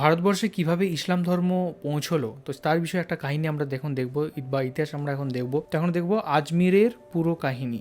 ভারতবর্ষে কিভাবে ইসলাম ধর্ম পৌঁছলো, তো তার বিষয়ে একটা কাহিনী আমরা দেখব বা ইতিহাস আমরা এখন দেখব। তো এখন দেখব আজমিরের পুরো কাহিনী।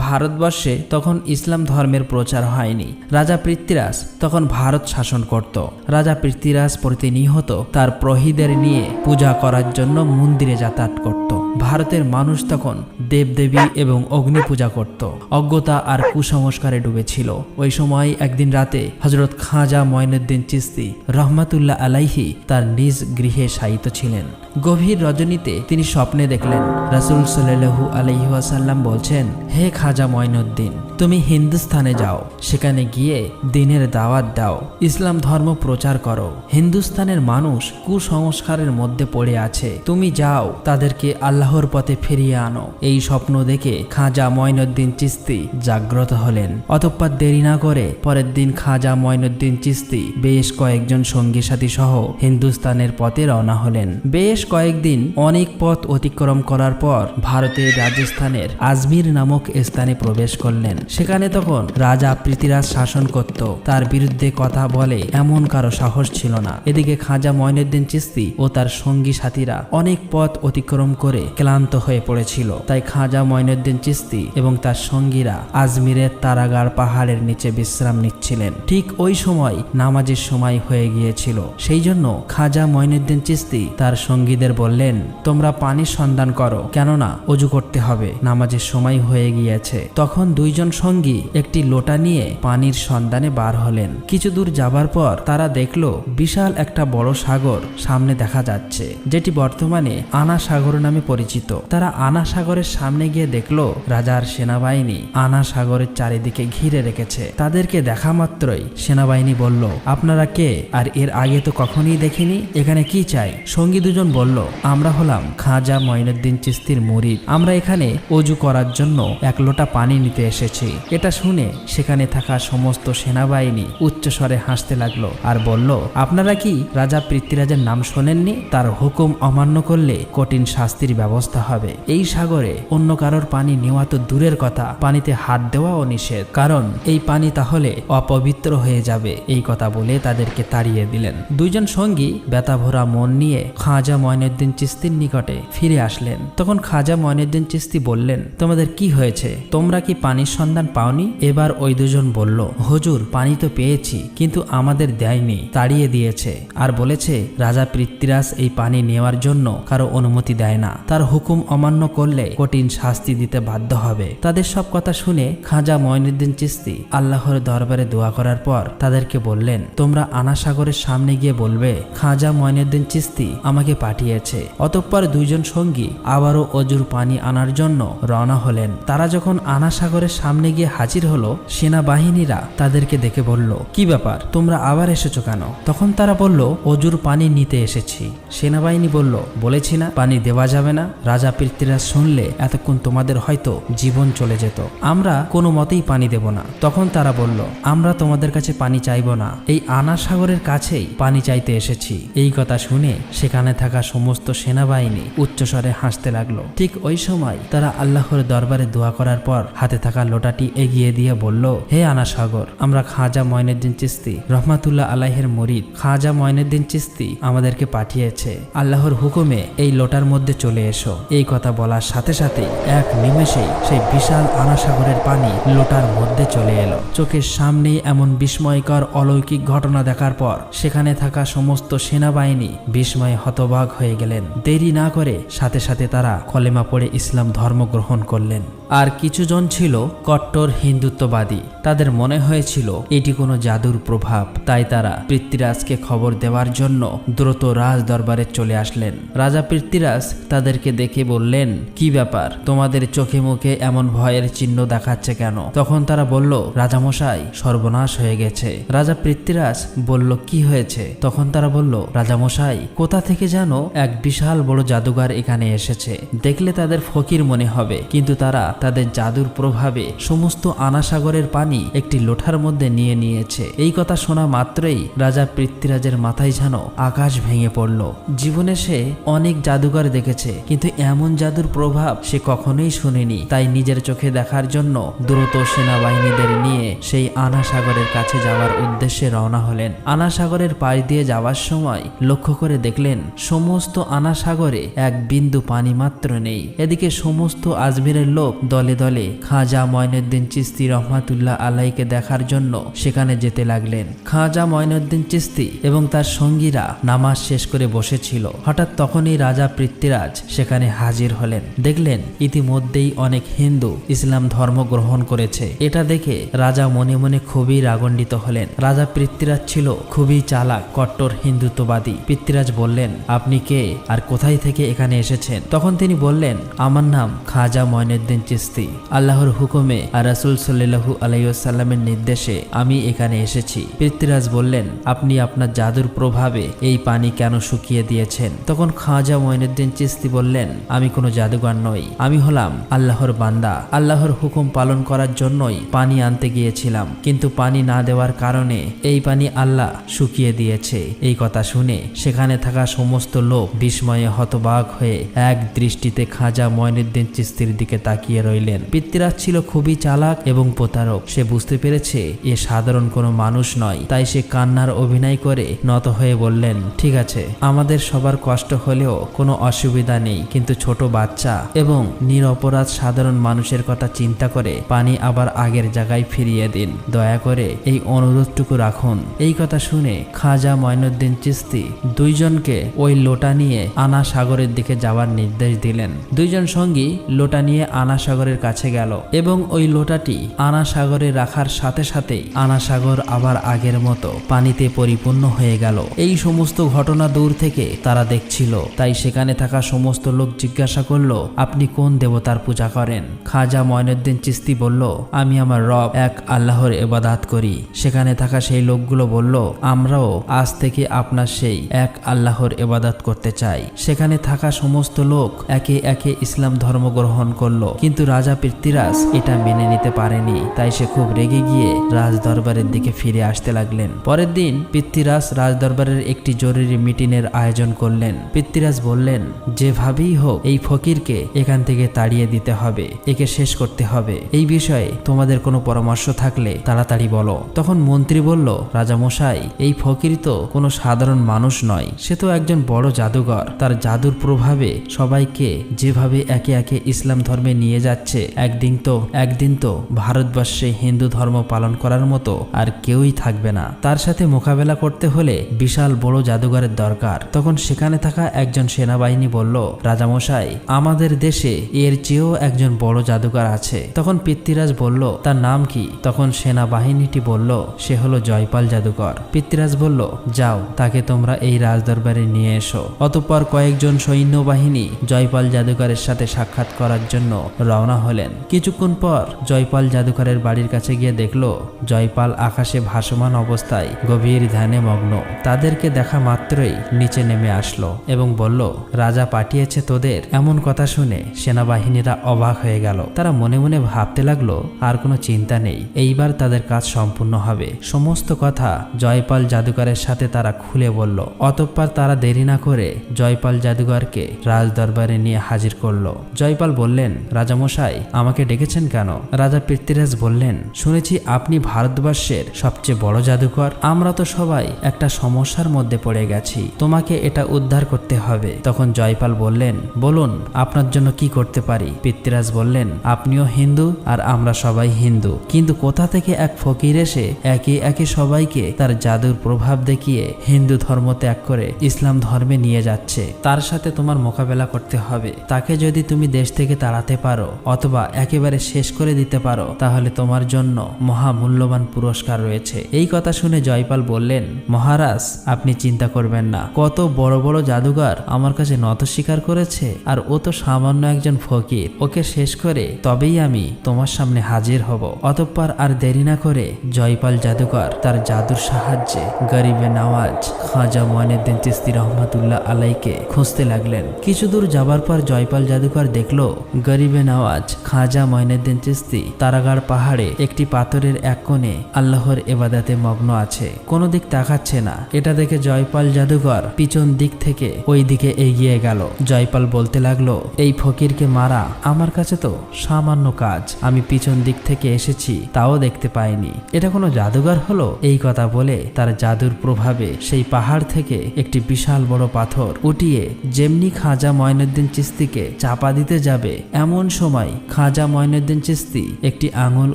ভারতবর্ষে তখন ইসলাম ধর্মের প্রচার হয়নি। রাজা পৃথ্বীরাজ তখন ভারত শাসন করত। রাজা পৃথ্বীরাজ প্রতিনিয়ত তার প্রহরীদের নিয়ে পূজা করার জন্য মন্দিরে যাতায়াত করত। ভারতের মানুষ তখন দেবদেবী এবং অগ্নি পূজা করত, অজ্ঞতা আর কুসংস্কারে ডুবেছিল। ওই সময় একদিন রাতে হযরত খাজা মঈনুদ্দিন চিশতি রহমাতুল্লাহ আলাইহি তার নিজ গৃহে শায়িত ছিলেন। গভীর রজনীতে তিনি স্বপ্নে দেখলেন রাসূল সাল্লাল্লাহু আলাইহি ওয়াসাল্লাম বলছেন, হে খাজা মঈনুদ্দিন, তুমি হিন্দুস্তানে যাও, সেখানে গিয়ে দ্বীনের দাওয়াত দাও, ইসলাম ধর্ম প্রচার করো। হিন্দুস্তানের মানুষ কুসংস্কারের মধ্যে পড়ে আছে, তুমি যাও, তাদেরকে আল্লাহর পথে ফিরিয়ে আনো। এই স্বপ্ন দেখে খাজা মঈনুদ্দিন চিশতি জাগ্রত হলেন। অতঃপর দেরি না করে পরের দিন খাজা মঈনুদ্দিন চিশতি বেশ কয়েকজন সঙ্গী সাথী সহ হিন্দুস্তানের পথে রওনা হলেন। বেশ কয়েকদিন অনেক পথ অতিক্রম করার পর ভারতের রাজস্থানের আজমির নামক স্থানে প্রবেশ করলেন। সেখানে তখন রাজা পৃথ্বীরাজ শাসন করত। তার বিরুদ্ধে কথা বলে এমন কারো সাহস ছিল না। এদিকে খাজা মঈনুদ্দিন চিশতি ও তার সঙ্গী সাথীরা অনেক পথ অতিক্রম করে ক্লান্ত হয়ে পড়েছিল। তাই খাজা মঈনুদ্দিন চিশতি এবং তার সঙ্গীরা আজমিরের তারাগাড় পাহাড়ের নিচে বিশ্রাম নিচ্ছিলেন। ঠিক ওই সময় নামাজের সময় হয়ে গিয়েছিল। সেই জন্য খাজা মঈনুদ্দিন চিশতি তার সঙ্গীদের বললেন, তোমরা পানির সন্ধান করো, কেননা অজু করতে হবে, নামাজের সময় হয়ে গিয়েছে। তখন দুইজন সঙ্গী একটি লোটা নিয়ে পানির সন্ধানে বার হলেন। কিছু দূর যাবার পর তারা দেখল বিশাল একটা বড় সাগর সামনে দেখা যাচ্ছে, যেটি বর্তমানে আনা সাগর নামে পরিচিত। তারা আনা সাগরের সামনে গিয়ে দেখল রাজার সেনাবাহিনী আনা সাগরের চারিদিকে ঘিরে রেখেছে। তাদেরকে দেখা মাত্রই সেনাবাহিনী বলল, আপনারা কে, আর এর আগে তো কখনই দেখিনি, এখানে কি চাই? সঙ্গী দুজন বলল, আমরা হলাম খাজা মঈনুদ্দিন চিশতির মুরিদ, আমরা এখানে অজু করার জন্য এক লোটা পানি নিতে এসেছি। এটা শুনে সেখানে থাকা সমস্ত সেনাবাহিনী উচ্চস্বরে হাসতে লাগলো আর বলল, আপনারা কি রাজা পৃথ্বীরাজের নাম শোনেননি? তার হুকুম অমান্য করলে কঠিন শাস্তির ব্যবস্থা হবে। এই সাগরে অন্য কারোর পানি নেওয়া তো দূরের কথা, পানিতে হাত দেওয়াও নিষেধ, কারণ এই পানি তাহলে অপবিত্র হয়ে যাবে। এই কথা বলে তাদেরকে তাড়িয়ে দিলেন। দুইজন সঙ্গী ব্যথাভরা মন নিয়ে খাজা মঈনুদ্দিন চিশতির নিকটে ফিরে আসলেন। তখন খাজা মঈনুদ্দিন চিশতি বললেন, তোমাদের কি হয়েছে? তোমরা কি পানির সন্ধান পাওনি? এবার ওই দুজন বলল, হুজুর, পানি তো পেয়েছি, কিন্তু আমাদের দেয়নি, তাড়িয়ে দিয়েছে, আর বলেছে রাজা পৃথ্বীরাজ এই পানি নেওয়ার জন্য কারো অনুমতি দেয় না, তার হুকুম অমান্য করলে কঠিন শাস্তি দিতে বাধ্য হবে। তাদের সব কথা শুনে খাজা মঈনুদ্দিন চিশতি আল্লাহর দরবারে দোয়া করার পর তাদেরকে বললেন, তোমরা আনা সাগরের সামনে গিয়ে বলবে খাজা মঈনুদ্দিন চিশতি আমাকে পাঠিয়েছে। অতঃপর দুইজন সঙ্গী আবারও অজুর পানি আনার জন্য রওনা হলেন। তারা যখন আনা সাগরের সামনে গিয়ে হাজির হলো, সেনাবাহিনীরা তাদেরকে দেখে বলল, কি ব্যাপার, তোমরা আবার এসেছো কেন? তখন তারা বলল, অজুর পানি নিতে এসেছি। সেনাবাহিনী বলল, বলেছি না পানি দেওয়া যাবে না? রাজা পৃথ্বীরাজ শুনলে এতক্ষণ তোমাদের হয়তো জীবন চলে যেত, আমরা কোনো মতেই পানি দেব না। তখন তারা বলল, আমরা তোমাদের কাছে পানি চাইব না, এই আনা সাগরের কাছেই পানি চাইতে এসেছি। এই কথা শুনে সেখানে থাকা সমস্ত সেনাবাহিনী উচ্চস্বরে হাসতে লাগলো। ঠিক ওই সময় তারা আল্লাহর দরবারে দোয়া করার পর হাতে থাকা লোটাটি এগিয়ে দিয়ে বলল, হে আনা সাগর, আমরা খাজা মঈনুদ্দিন চিশতি রহমাতুল্লাহ আলাইহির মুরিদ, খাজা মঈনুদ্দিন চিশতি আমাদেরকে পাঠিয়েছে, আল্লাহর হুকুমে এই লোটার মধ্যে চলে এসো। এই কথা বলার সাথে সাথে এক নিমেষেই সেই বিশাল আনা সাগরের পানি লোটার মধ্যে চলে এলো। চোখের সামনে এমন বিস্ময়কর অলৌকিক ঘটনা দেখার পর সেখানে থাকা সমস্ত সেনাবাহিনী বিস্ময়ে হতবাক হয়ে গেলেন। দেরি না করে সাথে সাথে তারা কলেমা পড়ে ইসলাম ধর্ম গ্রহণ করলেন। আর কিছুজন ছিল কট্টর হিন্দুত্ববাদী। তাদের মনে হয়েছিল এটি কোনো জাদুর প্রভাব, তাই তারা পৃথ্বীরাজকে খবর দেওয়ার জন্য দ্রুত রাজ দরবারে চলে আসলেন। রাজা পৃথ্বীরাজ তাদেরকে দেখে বললেন, কি ব্যাপার, তোমাদের চোখে মুখে এমন ভয়ের চিহ্ন দেখাচ্ছে কেন? তখন তারা বলল, রাজামশাই, সর্বনাশ হয়ে গেছে। রাজা পৃথ্বীরাজ বলল, কি হয়েছে? তখন তারা বলল, রাজামশাই, কোথা থেকে যেন এক বিশাল বড় জাদুঘর এখানে এসেছে, দেখলে তাদের ফকির মনে হবে, কিন্তু তারা তাদের জাদুর প্রভাবে সমস্ত আনাসাগরের পানি একটি লোটার মধ্যে নিয়ে নিয়েছে। এই কথা শোনা মাত্রই রাজা পৃথ্বীরাজের মাথায় যেন আকাশ ভেঙে পড়ল। জীবনে সে অনেক জাদুঘর দেখেছে, কিন্তু এমন জাদুর প্রভাব সে কখনোই শুনেনি। তাই নিজের চোখে দেখার জন্য দ্রুত সেনাবাহিনীদের নিয়ে সেই আনাসাগরের কাছে যাওয়ার উদ্দেশ্যে রওনা হলেন। আনাসাগরের পাশ দিয়ে যাওয়ার সময় লক্ষ্য করে দেখলেন সমস্ত আনাসাগরে এক বিন্দু পানি মাত্র নেই। এদিকে সমস্ত আজমিরের লোক দলে দলে খাজা মঈনুদ্দিন চিশতি রহমাতুল্লাহ আলাইকে দেখার জন্য সেখানে যেতে লাগলেন। খাজা মঈনুদ্দিন চিশতি এবং তার সঙ্গীরা নামাজ শেষ করে বসেছিল। হঠাৎ তখনই রাজা পৃথ্বীরাজ সেখানে হাজির হলেন। দেখলেন ইতিমধ্যেই অনেক হিন্দু ইসলাম ধর্ম গ্রহণ করেছে। এটা দেখে রাজা মনে মনে খুবই রাগান্বিত হলেন। রাজা পৃথ্বীরাজ ছিল খুবই চালাক, কট্টর হিন্দুত্ববাদী। পৃথ্বীরাজ বললেন, আপনি কে আর কোথায় থেকে এখানে এসেছেন? তখন তিনি বললেন, আমার নাম খাজা মঈনুদ্দিন চিশতি। আল্লাহর হুকুমে আর রাসূল সাল্লাল্লাহু আলাইহি ওয়াসাল্লামের নির্দেশে আমি এখানে এসেছি। পৃথ্বীরাজ বললেন, আপনি আপনার জাদুর প্রভাবে এই পানি কেন শুকিয়ে দিয়েছেন? তখন খাজা মঈনুদ্দিন চিশতি বললেন, আমি কোনো জাদুকর নই, আমি হলাম আল্লাহর বান্দা। আল্লাহর হুকুম পালন করার জন্যই পানি আনতে গিয়েছিলাম, কিন্তু পানি না দেওয়ার কারণে এই পানি আল্লাহ শুকিয়ে দিয়েছে। এই কথা শুনে সেখানে থাকা সমস্ত লোক বিস্ময়ে হতবাক হয়ে এক দৃষ্টিতে খাজা মঈনুদ্দিন চিশতির দিকে তাকিয়ে রইলেন। পৃথ্বীরাজ ছিল খুবই চালাক এবং প্রতারক। সে বুঝতে পেরেছে এ সাধারণ কোনো মানুষ নয়। তাই সে কান্নার অভিনয় করে নত হয়ে বললেন, ঠিক আছে, আমাদের সবার কষ্ট হলেও কোনো অসুবিধা নেই, কিন্তু ছোট বাচ্চা এবং নিরপরাধ সাধারণ মানুষের কথা চিন্তা করে পানি আবার আগের জায়গায় ফিরিয়ে দিন। দয়া করে এই অনুরোধটুকু রাখুন। এই কথা শুনে খাজা মঈনুদ্দিন চিশতি দুইজনকে ওই লোটা নিয়ে আনা সাগরের দিকে যাওয়ার নির্দেশ দিলেন। দুইজন সঙ্গী লোটা নিয়ে আনা সাগরের কাছে গেল এবং ওই লোটাটি আনা সাগরে রাখার সাথে সাথেই আনা সাগর আবার আগের মতো পানিতে পরিপূর্ণ হয়ে গেল। এই সমস্ত ঘটনা দূর থেকে তারা দেখছিল। তাই সেখানে থাকা সমস্ত লোক জিজ্ঞাসা করলো, আপনি কোন দেবতার পূজা করেন? খাজা মঈনুদ্দিন চিশতি বলল, আমি আমার রব এক আল্লাহর ইবাদত করি। সেখানে থাকা সেই লোকগুলো বলল, আমরাও আজ থেকে আপনার সেই এক আল্লাহর ইবাদত করতে চাই। সেখানে থাকা সমস্ত লোক একে একে ইসলাম ধর্ম গ্রহণ করলো, কিন্তু রাজা পৃথ্বীরাজ এটা মেনে নিতে পারেনি। তাই সে খুব রেগে গিয়ে রাজ দরবারের দিকে ফিরে আসতে লাগলেন। পরের দিন পৃথ্বীরাজ রাজ দরবারের একটি জরুরি মিটিংয়ের আয়োজন করলেন। পৃথ্বীরাজ বললেন, যেভাবেই হোক এই ফকিরকে এখান থেকে তাড়িয়ে দিতে হবে, একে শেষ করতে হবে। এই বিষয়ে তোমাদের কোনো পরামর্শ থাকলে তাড়াতাড়ি বলো। তখন মন্ত্রী বলল, রাজামশাই, এই ফকির তো কোনো সাধারণ মানুষ নয়, সে তো একজন বড় জাদুঘর। তার জাদুর প্রভাবে সবাইকে যেভাবে একে একে ইসলাম ধর্মে নিয়ে যাচ্ছে, একদিন তো ভারতবর্ষে হিন্দু ধর্ম পালন করার মতো আর কেউই থাকবে না। তার সাথে মোকাবেলা করতে হলে বিশাল বড় জাদুঘরের দরকার। তখন সেখানে থাকা একজন সেনাবাহিনী বলল, রাজামশাই, আমাদের দেশে এর চেয়েও একজন বড় জাদুঘর আছে। তখন পৃথ্বীরাজ বলল, তার নাম কি? তখন সেনাবাহিনীটি বলল, সে হলো জয়পাল জাদুকর। পৃথ্বীরাজ বলল, যাও, তাকে তোমরা এই রাজদরবারে নিয়ে এসো। অতঃপর কয়েকজন সৈন্যবাহিনী জয়পাল জাদুকরের সাথে সাক্ষাৎ করার জন্য রওনা হলেন। কিছুক্ষণ পর জয়পাল জাদুকরের বাড়ির কাছে গিয়ে দেখল জয়পাল আকাশে ভাসমান অবস্থায় গভীর ধ্যানে মগ্ন। তাদেরকে দেখা মাত্রই নিচে নেমে আসলো এবং বলল, রাজা পাঠিয়েছে তোদের। এমন কথা শুনে সেনাবাহিনীরা অবাক হয়ে গেল। তারা মনে মনে ভাবতে লাগলো, আর কোনো চিন্তা নেই, এইবার তাদের কাজ সম্পূর্ণ হবে। সমস্ত কথা জয়পাল জাদুকরের সাথে তারা খুলে বলল। অতঃপর তারা দেরি না করে জয়পাল জাদুকরকে রাজ দরবারে নিয়ে হাজির করলো। জয়পাল বললেন, রাজামশাই, আমাকে ডেকেছেন কেন? রাজা পৃথ্বীরাজ বললেন, শুনেছি আপনি ভারতবর্ষের সবচেয়ে বড় জাদুকর। আমরা তো সবাই একটা সমস্যার মধ্যে পড়ে গেছি, তোমাকে এটা উদ্ধার করতে হবে। তখন জয়পাল বললেন, বলুন আপনার জন্য কি করতে পারি? পৃথ্বীরাজ বললেন, আপনিও হিন্দু আর আমরা সবাই হিন্দু, কিন্তু কোথা থেকে এক ফকির এসে একে একে সবাইকে তার জাদুর প্রভাব দেখিয়ে হিন্দু ধর্ম ত্যাগ করে ইসলাম ধর্মে নিয়ে যাচ্ছে। তার সাথে তোমার মোকাবেলা করতে হবে। তাকে যদি তুমি দেশ থেকে তাড়াতে পারো অথবা একেবারে শেষ করে দিতে পারো, তাহলে তোমার জন্য মহামূল্যবান পুরস্কার রয়েছে। এই কথা শুনে জয়পাল বললেন, মহারাজ, আপনি চিন্তা করবেন না। কত বড় বড় জাদুঘর আমার কাছে নত স্বীকার করেছে, আর ও তো সামান্য একজন ফকির। ওকে শেষ করে তবেই আমি তোমার সামনে হাজির হব। অতঃপর আর দেরি না করে জয়পাল জাদুকর তার জাদুর সাহায্যে গরিবে নওয়াজ খাজা মঈনুদ্দিন চিশতি রহমাতুল্লাহ আলাইকে খুঁজতে লাগলেন। কিছু দূর যাবার পর জয়পাল জাদুকর দেখলো গরিবে নওয়াজ নেওয়াজ খাজা মঈনুদ্দিন চিশতি তারাগাড় পাহাড়ে একটি পাথরের এক কোণে আল্লাহর ইবাদতে মগ্ন আছে, কোনো দিক তাকাচ্ছে না। এটা দেখে জয়পাল জাদুঘর পিছন দিক থেকে ওই দিকে এগিয়ে গেল। জয়পাল বলতে লাগলো, এই ফকিরকে মারা আমার কাছে তো সামান্য কাজ, আমি পিছন দিক থেকে এসেছি তাও দেখতে পাইনি, এটা কোনো জাদুঘর হলো? এই কথা বলে তার জাদুর প্রভাবে সেই পাহাড় থেকে একটি বিশাল বড় পাথর উঠিয়ে যেমনি খাজা মঈনুদ্দিন চিশতিকে চাপা দিতে যাবে, এমন সময় খাজা মঈনুদ্দিন চিশতি একটি আঙুল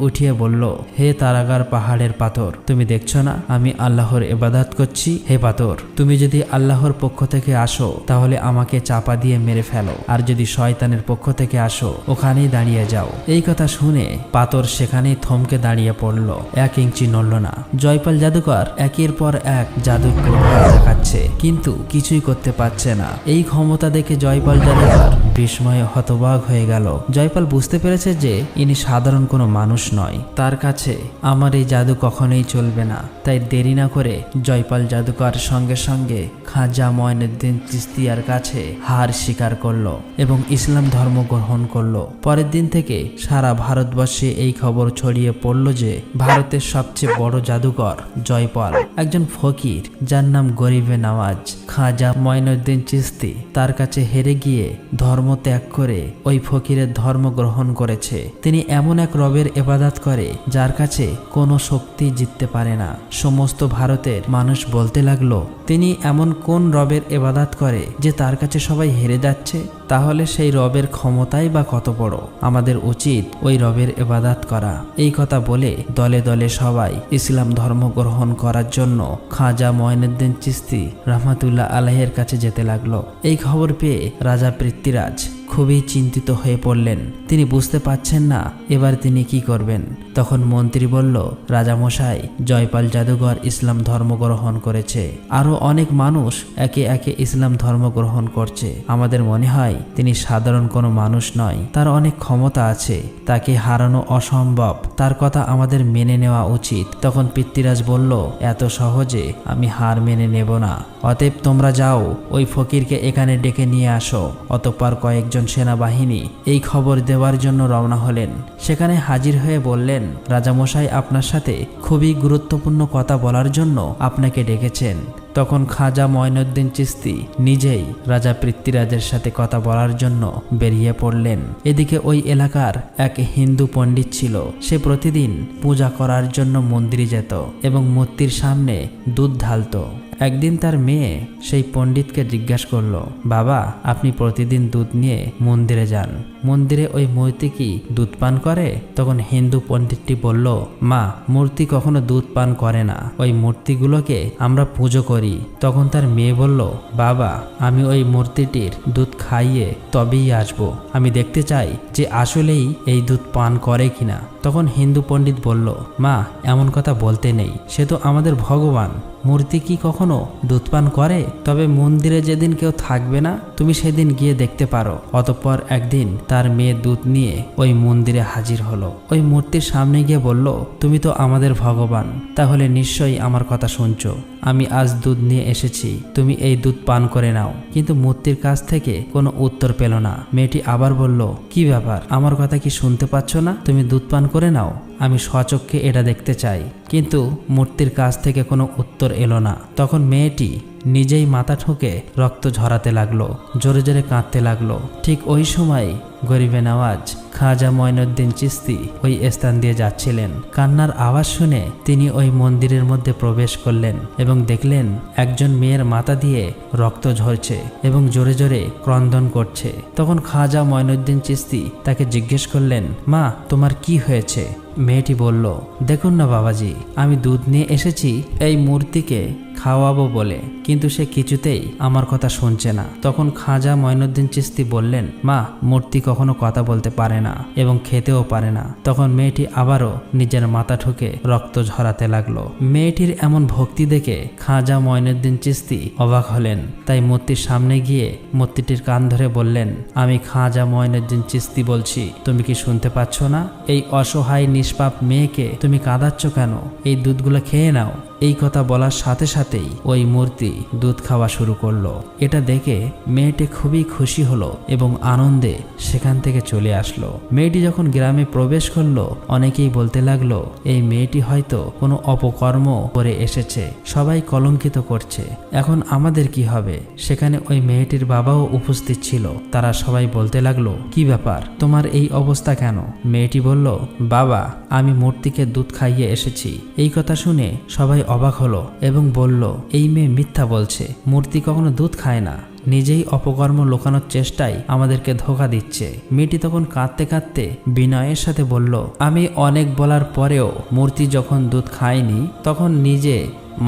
উঠিয়ে বলল, হে তারাগার পাহাড়ের পাথর, তুমি দেখছো না আমি আল্লাহর ইবাদত করছি? হে পাথর, তুমি যদি আল্লাহর পক্ষ থেকে আসো তাহলে আমাকে চাপা দিয়ে মেরে ফেলো, আর যদি শয়তানের পক্ষ থেকে আসো ওখানেই দাঁড়িয়ে যাও। এই কথা শুনে পাথর সেখানেই থমকে দাঁড়িয়ে পড়ল, 1 ইঞ্চি নড়ল না। জয়পাল জাদুকর একের পর এক জাদুর প্রভাব দেখাচ্ছে কিন্তু কিছুই করতে পারছে না। এই ক্ষমতা দেখে জয়পাল জাদুকর বিস্ময়ে হতবাক হয়ে গেল। জয়পাল বুঝতে পেরেছে যে ইনি সাধারণ কোনো মানুষ নয়, তার কাছে আমার এই জাদু কখনোই চলবে না। তাই দেরি না করে জয়পাল জাদুকর সঙ্গে সঙ্গে খাজা মঈনুদ্দিন চিশতিয়ার কাছে হার স্বীকার করলো এবং ইসলাম ধর্ম গ্রহণ করলো। পরের দিন থেকে সারা ভারতবর্ষে এই খবর ছড়িয়ে পড়ল যে ভারতের সবচেয়ে বড় জাদুকর জয়পাল একজন ফকির, যার নাম গরিবে নওয়াজ খাজা মঈনুদ্দিন চিশতি, তার কাছে হেরে গিয়ে ধর্ম ত্যাগ করে ওই ফকিরের ধর্ম গ্রহণ করেছে। তিনি এমন এক রবের ইবাদত করে যার কাছে কোনো শক্তি জিততে পারে না। সমস্ত ভারতের মানুষ বলতে লাগলো, তিনি এমন কোন রবের ইবাদত করে যে তার কাছে সবাই হেরে যাচ্ছে? তাহলে সেই রবের ক্ষমতাই বা কত বড়, আমাদের উচিত ওই রবের ইবাদত করা। এই কথা বলে দলে দলে সবাই ইসলাম ধর্ম গ্রহণ করার জন্য খাজা মঈনুদ্দিন চিশতি রহমাতুল্লাহ আলাইহির কাছে যেতে লাগলো। এই খবর পেয়ে রাজা পৃথ্বীরাজ খুবই চিন্তিত হয়ে পড়লেন। তিনি বুঝতে পারছেন না এবার তিনি কি করবেন। তখন মন্ত্রী বলল, রাজামশাই, জয়পাল জাদুঘর ইসলাম ধর্ম গ্রহণ করেছে, আরো অনেক মানুষ একে একে ইসলাম ধর্ম গ্রহণ করছে। আমাদের মনে হয় তিনি সাধারণ কোনো মানুষ নয়, তার অনেক ক্ষমতা আছে, তাকে হারানো অসম্ভব, তার কথা আমাদের মেনে নেওয়া উচিত। তখন পৃথ্বীরাজ বলল, এত সহজে আমি হার মেনে নেব না, অতএব তোমরা যাও ওই ফকিরকে এখানে ডেকে নিয়ে আসো। অতঃপর কয়েকজন সেনাবাহিনী এই খবর দেওয়ার জন্য রওনা হলেন। সেখানে হাজির হয়ে বললেন, রাজামশাই আপনার সাথে খুবই গুরুত্বপূর্ণ কথা বলার জন্য আপনাকে ডেকেছেন। তখন খাজা মঈনুদ্দিন চিশতি নিজেই রাজা পৃথ্বীরাজের সাথে কথা বলার জন্য বেরিয়ে পড়লেন। এদিকে ওই এলাকার এক হিন্দু পণ্ডিত ছিল, সে প্রতিদিন পূজা করার জন্য মন্দিরে যেত এবং মূর্তির সামনে দুধ ঢালতো। একদিন তার মেয়ে সেই পণ্ডিতকে জিজ্ঞাসা করলো, বাবা, আপনি প্রতিদিন দুধ নিয়ে মন্দিরে যান, মন্দিরে ওই মূর্তি কি দুধ পান করে? তখন হিন্দু পণ্ডিতটি বলল, মা, মূর্তি কখনো দুধ পান করে না, ওই মূর্তিগুলোকে আমরা পুজো করি। তখন তার মেয়ে বলল, বাবা, আমি ওই মূর্তিটির দুধ খাইয়ে তবেই আসবো, আমি দেখতে চাই যে আসলেই এই দুধ পান করে কিনা। তখন হিন্দু পণ্ডিত বলল, মা, এমন কথা বলতে নেই, সে তো আমাদের ভগবান, মূর্তি কি কখনো দুধ পান করে? তবে মন্দিরে যেদিন কেউ থাকবে না তুমি সেদিন গিয়ে দেখতে পারো। অতঃপর একদিন তার মেয়ে দুধ নিয়ে ওই মন্দিরে হাজির হলো। ওই মূর্তির সামনে গিয়ে বলল, তুমি তো আমাদের ভগবান, তাহলে নিশ্চয়ই আমার কথা শুনছো। আমি আজ দুধ নিয়ে এসেছি, তুমি এই দুধ পান করে নাও। কিন্তু মূর্তির কাছ থেকে কোনো উত্তর পেল না। মেয়েটি আবার বলল, কি ব্যাপার, আমার কথা কি শুনতে পাচ্ছ না? তুমি দুধ পান করে নাও, আমি স্বচক্ষে এটা দেখতে চাই। কিন্তু মূর্তির কাছ থেকে কোনো উত্তর এলো না। তখন মেয়েটি নিজেই মাথা ঠুকে রক্ত ঝরাতে লাগলো, জোরে জোরে কাঁদতে লাগলো। ঠিক ওই সময় গরিবে নওয়াজ খাজা মঈনুদ্দিন চিশতি ওই স্থান দিয়ে যাচ্ছিলেন। কান্নার আওয়াজ শুনে তিনি ওই মন্দিরের মধ্যে প্রবেশ করলেন এবং দেখলেন একজন মেয়ের মাথা দিয়ে রক্ত ঝরছে এবং জোরে জোরে ক্রন্দন করছে। তখন খাজা মঈনুদ্দিন চিশতি তাকে জিজ্ঞেস করলেন, মা, তোমার কি হয়েছে? মেয়েটি বলল, দেখুন না বাবাজি, আমি দুধ নিয়ে এসেছি এই মূর্তিকে খাওয়াবো বলে, কিন্তু সে কিছুতেই আমার কথা শুনছে না। তখন খাজা মঈনুদ্দিন চিশতি বললেন, মা, মূর্তি কখনো কথা বলতে পারে না এবং খেতেও পারে না। তখন মেয়েটি আবারও নিজের মাথা ঠুকে রক্ত ঝরাতে লাগলো। মেয়েটির এমন ভক্তি দেখে খাজা মঈনুদ্দিন চিশতি অবাক হলেন। তাই মূর্তির সামনে গিয়ে মূর্তিটির কান ধরে বললেন, আমি খাজা মঈনুদ্দিন চিশতি বলছি, তুমি কি শুনতে পাচ্ছ না? এই অসহায় নিষ্পাপ মেয়েকে তুমি কাঁদাচ্ছ কেন? এই দুধগুলো খেয়ে নাও। এই কথা বলার সাথে সাথেই ওই মূর্তি দুধ খাওয়া শুরু করলো। এটা দেখে মেয়েটি খুবই খুশি হলো এবং আনন্দে সেখান থেকে চলে আসলো। মেয়েটি যখন গ্রামে প্রবেশ করলো, অনেকেই বলতে লাগলো এই মেয়েটি হয়তো কোনো অপকর্ম করে এসেছে, সবাই কলঙ্কিত করছে, এখন আমাদের কি হবে। সেখানে ওই মেয়েটির বাবাও উপস্থিত ছিল। তারা সবাই বলতে লাগলো কি ব্যাপার, তোমার এই অবস্থা কেন? মেয়েটি বলল, বাবা আমি মূর্তিকে দুধ খাইয়ে এসেছি। এই কথা শুনে সবাই অবাক হলো এবং বলল এই মেয়ে মিথ্যা বলছে, মূর্তি কখনো দুধ খায় না, নিজেই অপকর্ম লুকানোর চেষ্টায় আমাদেরকে ধোঁকা দিচ্ছে। মেয়েটি তখন কাঁদতে কাঁদতে বিনয়ের সাথে বলল, আমি অনেক বলার পরেও মূর্তি যখন দুধ খায়নি তখন নিজে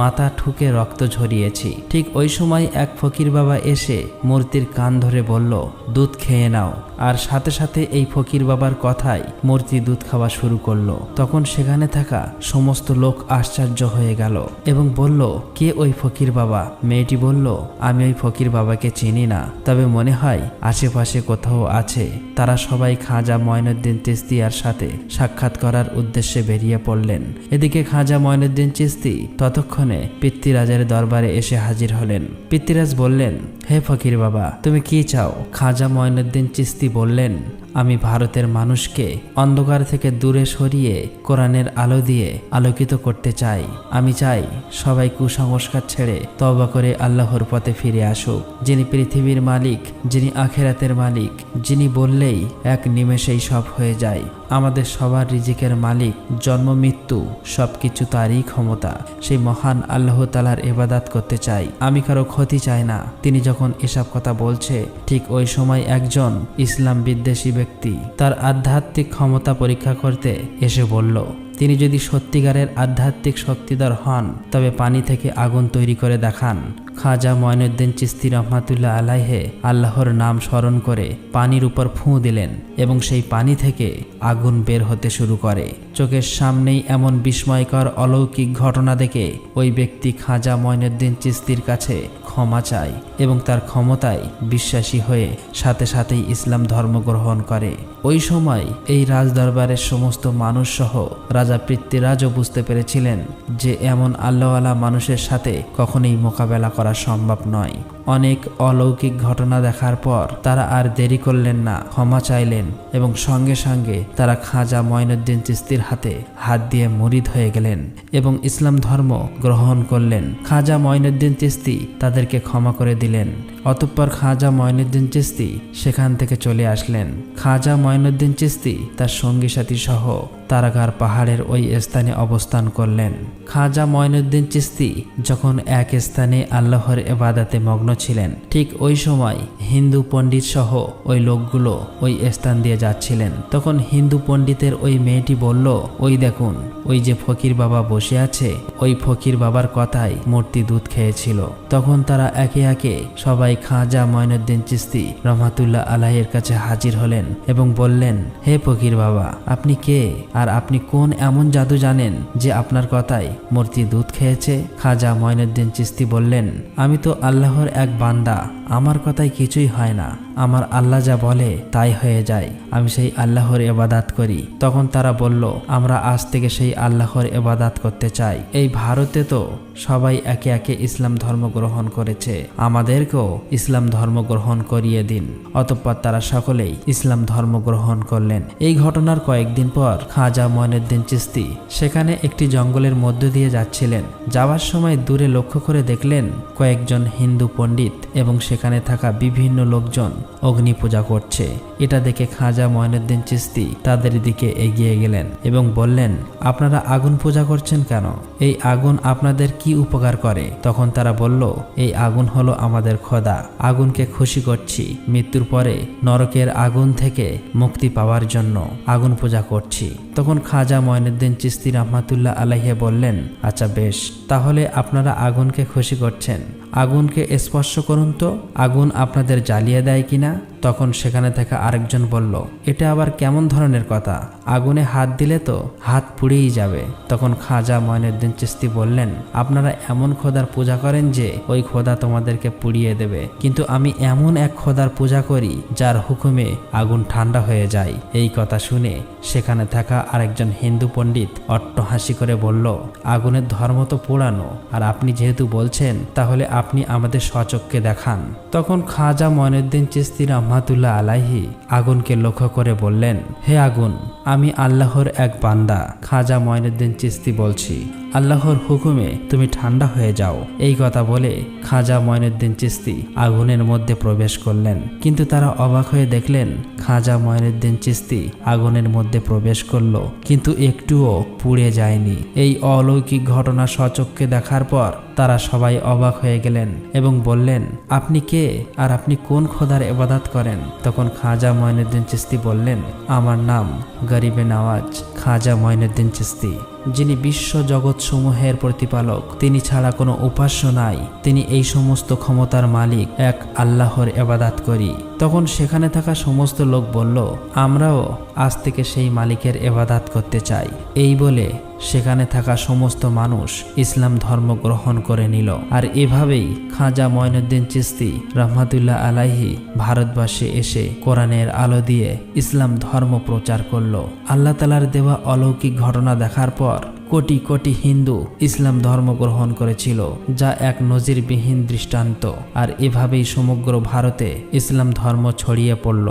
মাথা ঠুকে রক্ত ঝরিয়েছি। ঠিক ওই সময় এক ফকির বাবা এসে মূর্তির কান ধরে বলল দুধ খেয়ে নাও, আর সাথে সাথে এই ফকির বাবার কথায় মূর্তি দুধ খাওয়া শুরু করলো। তখন সেখানে থাকা সমস্ত লোক আশ্চর্য হয়ে গেল এবং বলল কে ওই ফকির বাবা? মেয়েটি বলল, আমি ওই ফকির বাবাকে চিনি না, তবে মনে হয় আশেপাশে কোথাও আছে। তারা সবাই খাজা মঈনুদ্দিন চিশতিয়ার সাথে সাক্ষাৎ করার উদ্দেশ্যে বেরিয়ে পড়লেন। এদিকে খাজা মঈনুদ্দিন চিশতি ততক্ষণে পিতৃরাজের দরবারে এসে হাজির হলেন। পিতৃরাজ বললেন, হে ফকির বাবা তুমি কি চাও? খাজা মঈনুদ্দিন চিশতি বললেন, আমি ভারতের মানুষকে অন্ধকার থেকে দূরে সরিয়ে কোরআনের আলো দিয়ে আলোকিত করতে চাই। আমি চাই সবাই কুসংস্কার ছেড়ে তওবা করে আল্লাহর পথে ফিরে আসুক, যিনি পৃথিবীর মালিক, যিনি আখিরাতের মালিক, যিনি বললেই এক নিমেষেই সব হয়ে যায়। আমাদের সবার রিজিকের মালিক, জন্ম মৃত্যু সবকিছু তারই ক্ষমতা। সেই মহান আল্লাহ তাআলার ইবাদত করতে চাই, আমি কারো ক্ষতি চাই না। তিনি যখন এসব কথা বলছে ঠিক ওই সময় একজন ইসলাম বিদ্বেষী ব্যক্তি তার আধ্যাত্মিক ক্ষমতা পরীক্ষা করতে এসে বলল, তিনি যদি সত্যিকারের আধ্যাত্মিক শক্তিধর হন তবে পানি থেকে আগুন তৈরি করে দেখান। খাজা মঈনুদ্দিন চিশতি রহমাতুল্লাহ আলাইহে আল্লাহর নাম স্মরণ করে পানির উপর ফুঁ দিলেন এবং সেই পানি থেকে আগুন বের হতে শুরু করে। চোখের সামনেই এমন বিস্ময়কর অলৌকিক ঘটনা দেখে ওই ব্যক্তি খাজা মঈনুদ্দিন চিশতির কাছে ক্ষমা চায় এবং তার ক্ষমতায় বিশ্বাসী হয়ে সাথে সাথেই ইসলাম ধর্ম গ্রহণ করে। ওই সময় এই রাজদরবারের সমস্ত মানুষ সহ রাজা পৃথ্বীরাজও বুঝতে পেরেছিলেন যে এমন আল্লাহওয়ালা মানুষের সাথে কখনোই মোকাবেলা করা সম্ভব নয়। অনেক অলৌকিক ঘটনা দেখার পর তারা আর দেরি করলেন না, ক্ষমা চাইলেন এবং সঙ্গে সঙ্গে তারা খাজা মঈনুদ্দিন চিশতির হাতে হাত দিয়ে মুরিদ হয়ে গেলেন এবং ইসলাম ধর্ম গ্রহণ করলেন। খাজা মঈনুদ্দিন চিশতি তাদেরকে ক্ষমা করে দিলেন। অতঃপর খাজা মঈনুদ্দিন চিশতি সেখান থেকে চলে আসলেন। খাজা মঈনুদ্দিন চিশতি তার সঙ্গী সাথী সহ তারাগার পাহাড়ের ওই স্থানে অবস্থান করলেন। খাজা মঈনুদ্দিন চিশতি যখন এক স্থানে আল্লাহর ইবাদতে মগ্ন ছিলেন, ঠিক ওই সময় হিন্দু পণ্ডিত সহ ওই লোকগুলো ওই স্থান দিয়ে যাচ্ছিলেন। তখন হিন্দু পণ্ডিতের ওই মেয়েটি বলল, ওই দেখুন ওই যে ফকির বাবা বসে আছে, ওই ফকির বাবার কথায় মূর্তি দুধ খেয়েছিল। তখন তারা একে একে সবাই খাজা মঈনুদ্দিন চিশতি রহমাতুল্লাহ আলাইহির কাছে হাজির হলেন এবং বললেন, হে ফকির বাবা আপনি কে, আর আপনি কোন এমন জাদু জানেন যে আপনার কথায় মূর্তি দুধ খেয়েছে? খাজা মঈনুদ্দিন চিশতি বললেন, আমি তো আল্লাহর এক বান্দা, আমার কথায় কিছুই হয় না, আমার আল্লাহ যা বলে তাই হয়ে যায়, আমি সেই আল্লাহর ইবাদত করি। তখন তারা বলল, আমরা আজ থেকে সেই আল্লাহর ইবাদত করতে চাই। এই ভারতে তো সবাই একে একে ইসলাম ধর্ম গ্রহণ করেছে, আমাদেরকেও ইসলাম ধর্ম গ্রহণ করিয়ে দিন। অতঃপর তারা সকলেই ইসলাম ধর্ম গ্রহণ করলেন। এই ঘটনার কয়েকদিন পর খাজা মঈনুদ্দিন চিশতি সেখানে একটি জঙ্গলের মধ্য দিয়ে যাচ্ছিলেন। যাওয়ার সময় দূরে লক্ষ্য করে দেখলেন কয়েকজন হিন্দু পণ্ডিত এবং সেখানে থাকা বিভিন্ন লোকজন অগ্নি পূজা করছে। এটা দেখে খাজা মঈনুদ্দিন চিশতি তাদের দিকে এগিয়ে গেলেন এবং বললেন, আপনারা আগুন পূজা করছেন কেন? এই আগুন আপনাদের কি উপকার করে? তখন তারা বলল, এই আগুন হলো আমাদের খোদা, আগুনকে খুশি করছি, মৃত্যুর পরে নরকের আগুন থেকে মুক্তি পাওয়ার জন্য আগুন পূজা করছি। তখন খাজা মঈনুদ্দিন চিশতি রহমাতুল্লাহ আলাইহি বললেন, আচ্ছা বেশ, তাহলে আপনারা আগুনকে খুশি করছেন, আগুনকে স্পর্শ করুন তো, আগুন আপনাদের জ্বালিয়ে দেয় কিনা। তখন সেখানে থাকা আরেকজন বলল, এটা আবার কেমন ধরনের কথা? আগুনে হাত দিলে তো হাত পুড়েই যাবে। তখন খাজা মঈনুদ্দিন চিশতি বললেন, আপনারা এমন খোদার পূজা করেন যে ওই খোদা তোমাদেরকে পুড়িয়ে দেবে, কিন্তু আমি এমন এক খোদার পূজা করি যার হুকুমে আগুন ঠান্ডা হয়ে যায়। এই কথা শুনে সেখানে থাকা আরেকজন হিন্দু পণ্ডিত অট্টহাসি করে বলল, আগুনের ধর্ম তো পোড়ানো, আর আপনি যেহেতু বলছেন তাহলে আপনি আমাদের স্বচক্ষে দেখান। তখন খাজা মঈনুদ্দিন চিশতি রহমাতুল্লাহ আলাইহি আগুনকে লক্ষ্য করে বললেন, হে আগুন, আমি আল্লাহর এক বান্দা খাজা মঈনুদ্দিন চিশতি বলছি, আল্লাহর হুকুমে তুমি ঠান্ডা হয়ে যাও। এই কথা বলে খাজা মঈনুদ্দিন চিশতি আগুনের মধ্যে প্রবেশ করলেন, কিন্তু তারা অবাক হয়ে দেখলেন খাজা মঈনুদ্দিন চিশতি আগুনের মধ্যে প্রবেশ করলো কিন্তু একটুও পুড়ে যায়নি। এই অলৌকিক ঘটনা স্বচক্ষে দেখার পর তারা সবাই অবাক হয়ে গেলেন এবং বললেন, আপনি কে আর আপনি কোন খোদার ইবাদত করেন? তখন খাজা মঈনুদ্দিন চিশতি বললেন, আমার নাম গরিবে নওয়াজ খাজা মঈনুদ্দিন চিশতি, যিনি বিশ্ব জগৎ সমূহের প্রতিপালক, তিনি ছাড়া কোনো উপাস্য নাই, তিনি এই সমস্ত ক্ষমতার মালিক, এক আল্লাহর ইবাদত করি। তখন সেখানে থাকা সমস্ত লোক বলল, আমরাও আজ থেকে সেই মালিকের ইবাদত করতে চাই। এই বলে সেখানে থাকা সমস্ত মানুষ ইসলাম ধর্ম গ্রহণ করে নিল। আর এভাবেই খাজা মঈনুদ্দিন চিশতি রহমাতুল্লাহ আলাইহি ভারতবর্ষে এসে কোরআনের আলো দিয়ে ইসলাম ধর্ম প্রচার করল। আল্লাহ তাআলার দেওয়া অলৌকিক ঘটনা দেখার পর কোটি কোটি হিন্দু ইসলাম ধর্ম গ্রহণ করেছিল, যা এক নজিরবিহীন দৃষ্টান্ত। আর এভাবেই সমগ্র ভারতে ইসলাম ধর্ম ছড়িয়ে পড়ল।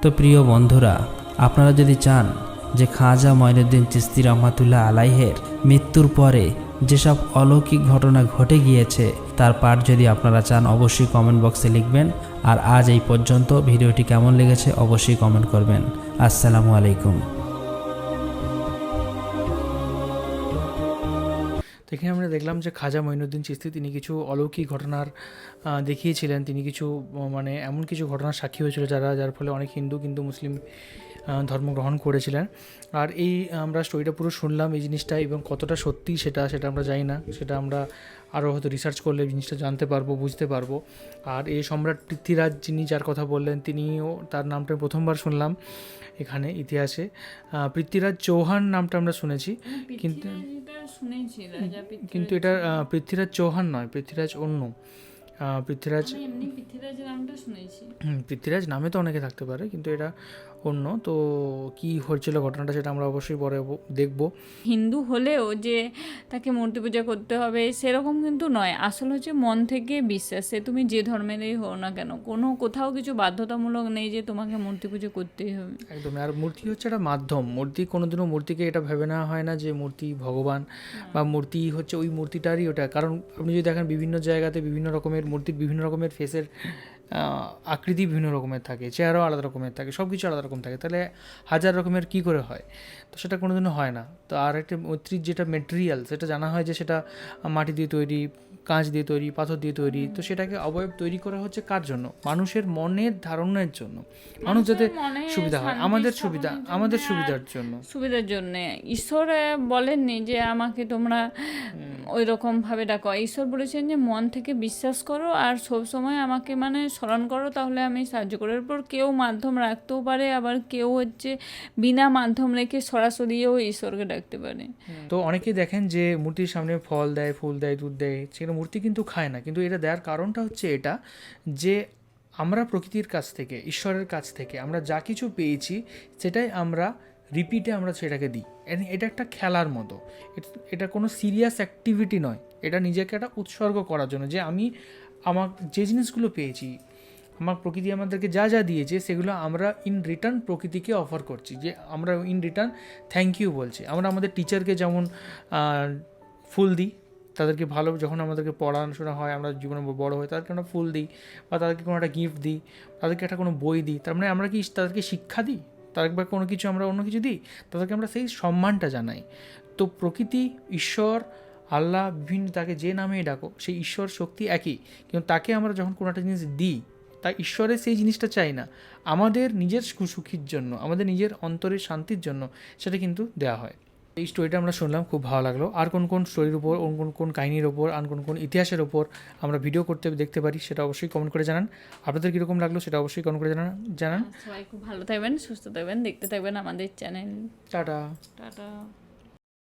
তো প্রিয় বন্ধুরা, আপনারা যদি চান যে খাজা মঈনুদ্দিন চিশতি রহমাতুল্লাহ আলাইহের মৃত্যুর পরে যেসব অলৌকিক ঘটনা ঘটে গিয়েছে তার পাঠ যদি আপনারা চান, অবশ্যই কমেন্ট বক্সে লিখবেন। আর আজ এই পর্যন্ত, ভিডিওটি কেমন লেগেছে অবশ্যই কমেন্ট করবেন। আসসালামু আলাইকুম। তো এখানে আমরা দেখলাম যে খাজা মঈনুদ্দিন চিশতি তিনি কিছু অলৌকিক ঘটনার দেখিয়েছিলেন, তিনি কিছু মানে এমন কিছু ঘটনার সাক্ষী হয়েছিল যার ফলে অনেক হিন্দু কিন্তু মুসলিম ধর্ম গ্রহণ করেছিলেন। আর এই আমরা স্টোরিটা পুরো শুনলাম এই জিনিসটা, এবং কতটা সত্যি সেটা আমরা জানি না, সেটা আমরা আরও হয়তো রিসার্চ করলে জিনিসটা জানতে পারবো, বুঝতে পারবো। আর এই সম্রাট পৃথ্বীরাজ যিনি যার কথা বললেন, তিনিও, তার নামটা প্রথমবার শুনলাম এখানে ইতিহাসে। পৃথ্বীরাজ চৌহান নামটা আমরা শুনেছি, কিন্তু এটা পৃথ্বীরাজ চৌহান নয়, পৃথ্বীরাজ অন্য। পৃথ্বীরাজ পৃথ্বীরাজ নামে তো অনেকে থাকতে পারে, কিন্তু এটা অন্য। তো কি হয়েছিল ঘটনাটা সেটা আমরা অবশ্যই পরে দেখব। হিন্দু হলেও যে তাকে মূর্তি পূজা করতে হবে সেরকম কিন্তু নয়, আসল হচ্ছে মন থেকে বিশ্বাস। সে তুমি যে ধর্মেরই হও না কেন, কোথাও কিছু বাধ্যতামূলক নেই যে তোমাকে মূর্তি পুজো করতেই হবে। একদম। আর মূর্তি হচ্ছে একটা মাধ্যম। মূর্তি কোনোদিনও মূর্তিকে এটা ভেবে নেওয়া হয় না যে মূর্তি ভগবান বা মূর্তি হচ্ছে ওই মূর্তিটারই ওটা। কারণ আপনি যদি দেখেন বিভিন্ন জায়গাতে বিভিন্ন রকমের মূর্তির বিভিন্ন রকমের ফেসের আকৃতি বিভিন্ন রকমের থাকে, চেহারাও আলাদা রকমের থাকে, সব কিছু আলাদা রকম থাকে, তাহলে হাজার রকমের কী করে হয়? তো সেটা কোনোদিনও হয় না। তো আর একটা মূর্তির যেটা মেটেরিয়াল সেটা জানা হয় যে সেটা মাটি দিয়ে তৈরি, কাঁচ দিয়ে তৈরি, পাথর দিয়ে তৈরি। তো সেটাকে অবয়ব তৈরি করা হচ্ছে কার জন্য? মানুষের মনের ধারণের জন্য, মানুষ যাতে সুবিধা হয়, আমাদের সুবিধার জন্য। ঈশ্বর বলেননি যে আমাকে তোমরা ওই রকমভাবে ডাকো। ঈশ্বর বলেছেন যে মন থেকে বিশ্বাস করো আর সবসময় আমাকে মানে স্মরণ করো, তাহলে আমি সাহায্য করো। এরপর কেউ মাধ্যম রাখতেও পারে, আবার কেউ হচ্ছে বিনা মাধ্যম রেখে সরাসরিও ঈশ্বরকে ডাকতে পারে। তো অনেকেই দেখেন যে মূর্তির সামনে ফল দেয়, ফুল দেয়, দুধ দেয়, সেখানে মূর্তি কিন্তু খায় না। কিন্তু এটা দেওয়ার কারণটা হচ্ছে এটা যে আমরা প্রকৃতির কাছ থেকে, ঈশ্বরের কাছ থেকে আমরা যা কিছু পেয়েছি সেটাই আমরা রিপিটে আমরা সেটাকে দিই। এটা একটা খেলার মতো, এটা কোনো সিরিয়াস অ্যাক্টিভিটি নয়, এটা নিজেকে একটা উৎসর্গ করার জন্য যে আমি আমার যে জিনিসগুলো পেয়েছি, আমার প্রকৃতি আমাদেরকে যা যা দিয়েছে সেগুলো আমরা ইন রিটার্ন প্রকৃতিকে অফার করছি, যে আমরা ইন রিটার্ন থ্যাংক ইউ বলছি। আমরা আমাদের টিচারকে যেমন ফুল দিই, তাদেরকে ভালো যখন আমাদেরকে পড়াশোনা হয়, আমরা জীবনে বড় হই, তাদেরকে আমরা ফুল দিই বা তাদেরকে কোনো একটা গিফট দিই, তাদেরকে একটা কোনো বই দিই। তার মানে আমরা কি তাদেরকে শিক্ষা দিই, তাদের বা কোনো কিছু আমরা অন্য কিছু দিই, তাদেরকে আমরা সেই সম্মানটা জানাই। তো প্রকৃতি, ঈশ্বর, আল্লাহ, বিভিন্ন তাকে যে নামেই ডাকো, সেই ঈশ্বর শক্তি একই। কিন্তু তাকে আমরা যখন কোনো একটা জিনিস দিই, তাই ঈশ্বরের সেই জিনিসটা চাই না, আমাদের নিজের সুখীর জন্য, আমাদের নিজের অন্তরের শান্তির জন্য সেটা কিন্তু দেওয়া হয়। এই স্টোরিটা আমরা শুনলাম, খুব ভালো লাগলো। আর কোন কোন স্টোরির উপর, কোন কোন কাহিনীর ওপর, আর কোন কোন ইতিহাসের ওপর আমরা ভিডিও করতে দেখতে পারি সেটা অবশ্যই কমেন্ট করে জানান। আপনাদের কীরকম লাগলো সেটা অবশ্যই কমেন্ট করে জানান। সবাই খুব ভালো থাকবেন, সুস্থ থাকবেন, দেখতে থাকবেন আমাদের চ্যানেল। টাটা। টাটা।